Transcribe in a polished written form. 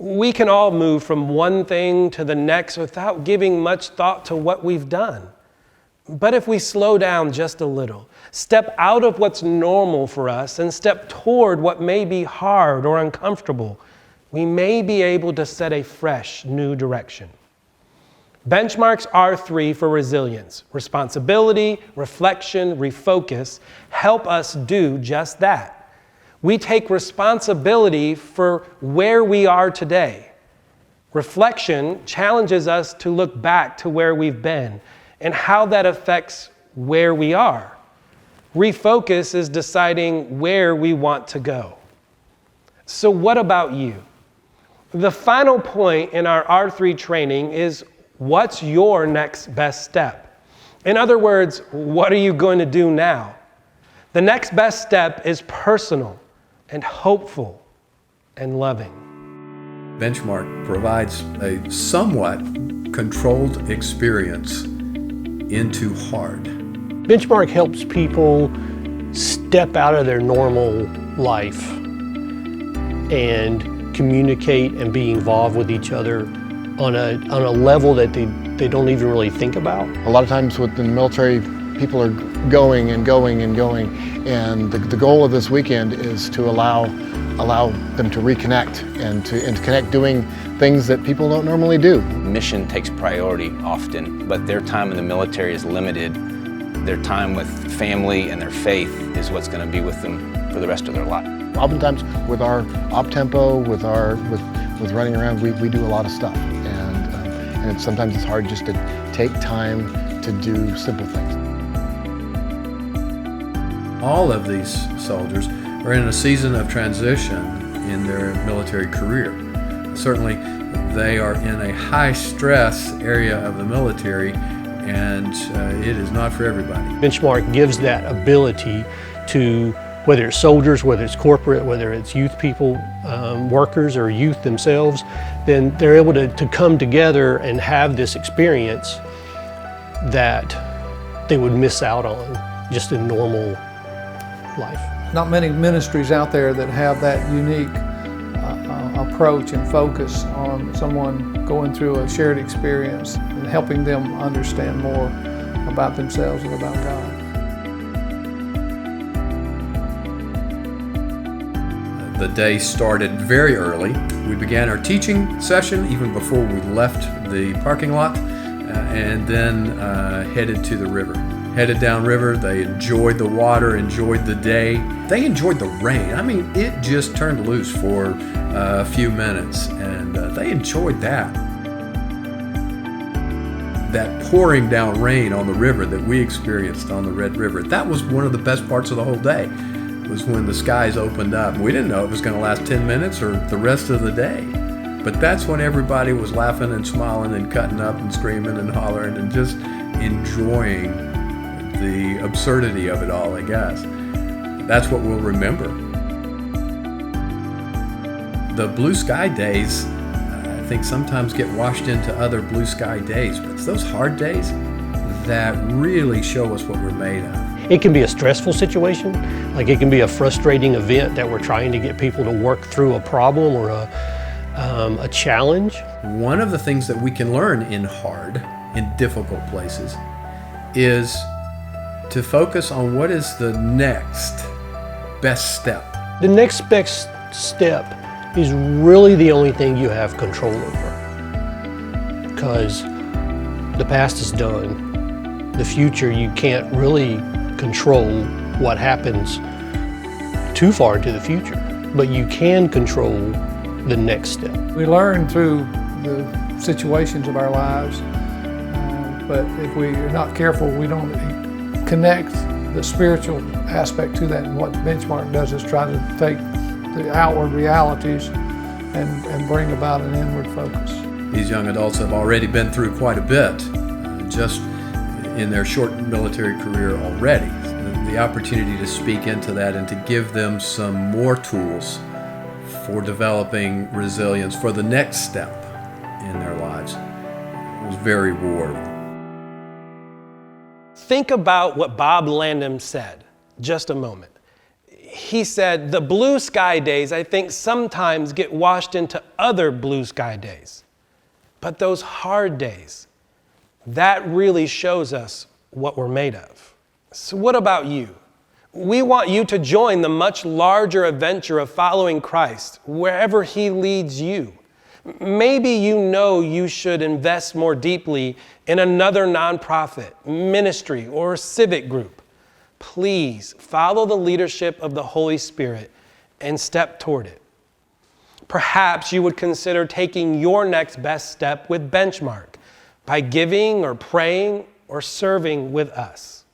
We can all move from one thing to the next without giving much thought to what we've done. But if we slow down just a little, step out of what's normal for us and step toward what may be hard or uncomfortable, we may be able to set a fresh, new direction. Benchmarks are 3 for resilience. Responsibility, reflection, refocus help us do just that. We take responsibility for where we are today. Reflection challenges us to look back to where we've been and how that affects where we are. Refocus is deciding where we want to go. So what about you? The final point in our R3 training is, what's your next best step? In other words, what are you going to do now? The next best step is personal and hopeful and loving. Benchmark provides a somewhat controlled experience into hard. Benchmark helps people step out of their normal life and communicate and be involved with each other on a level that they don't even really think about. A lot of times within the military, people are going and going and going, and the goal of this weekend is to allow them to reconnect and to connect doing things that people don't normally do. Mission takes priority often, but their time in the military is limited. Their time with family and their faith is what's going to be with them for the rest of their life. Oftentimes with our op-tempo, with running around, we do a lot of stuff, and sometimes it's hard just to take time to do simple things. All of these soldiers are in a season of transition in their military career. Certainly, they are in a high-stress area of the military, and it is not for everybody. Benchmark gives that ability to, whether it's soldiers, whether it's corporate, whether it's youth people, workers, or youth themselves, then they're able to come together and have this experience that they would miss out on just in normal life. Not many ministries out there that have that unique approach and focus on someone going through a shared experience and helping them understand more about themselves and about God. The day started very early. We began our teaching session even before we left the parking lot, and then headed to the river. Headed downriver, they enjoyed the water, enjoyed the day. They enjoyed the rain. I mean, it just turned loose for a few minutes, and they enjoyed that. That pouring down rain on the river that we experienced on the Red River, that was one of the best parts of the whole day, was when the skies opened up. We didn't know it was going to last 10 minutes or the rest of the day. But that's when everybody was laughing and smiling and cutting up and screaming and hollering and just enjoying the absurdity of it all, I guess. That's what we'll remember. The blue sky days, I think, sometimes get washed into other blue sky days, but it's those hard days that really show us what we're made of. It can be a stressful situation, like it can be a frustrating event that we're trying to get people to work through a problem or a challenge. One of the things that we can learn in hard, in difficult places, is to focus on what is the next best step. The next best step is really the only thing you have control over, because the past is done. The future, you can't really control what happens too far into the future, but you can control the next step. We learn through the situations of our lives, but if we're not careful, we don't connect the spiritual aspect to that. And what Benchmark does is try to take the outward realities and bring about an inward focus. These young adults have already been through quite a bit, just in their short military career already. The opportunity to speak into that and to give them some more tools for developing resilience for the next step in their lives was very rewarding. Think about what Bob Landum said just a moment. he said, the blue sky days, I think, sometimes get washed into other blue sky days. But those hard days, that really shows us what we're made of. So what about you? We want you to join the much larger adventure of following Christ wherever he leads you. Maybe you know you should invest more deeply in another nonprofit, ministry, or civic group. Please follow the leadership of the Holy Spirit and step toward it. Perhaps you would consider taking your next best step with Benchmark by giving or praying or serving with us.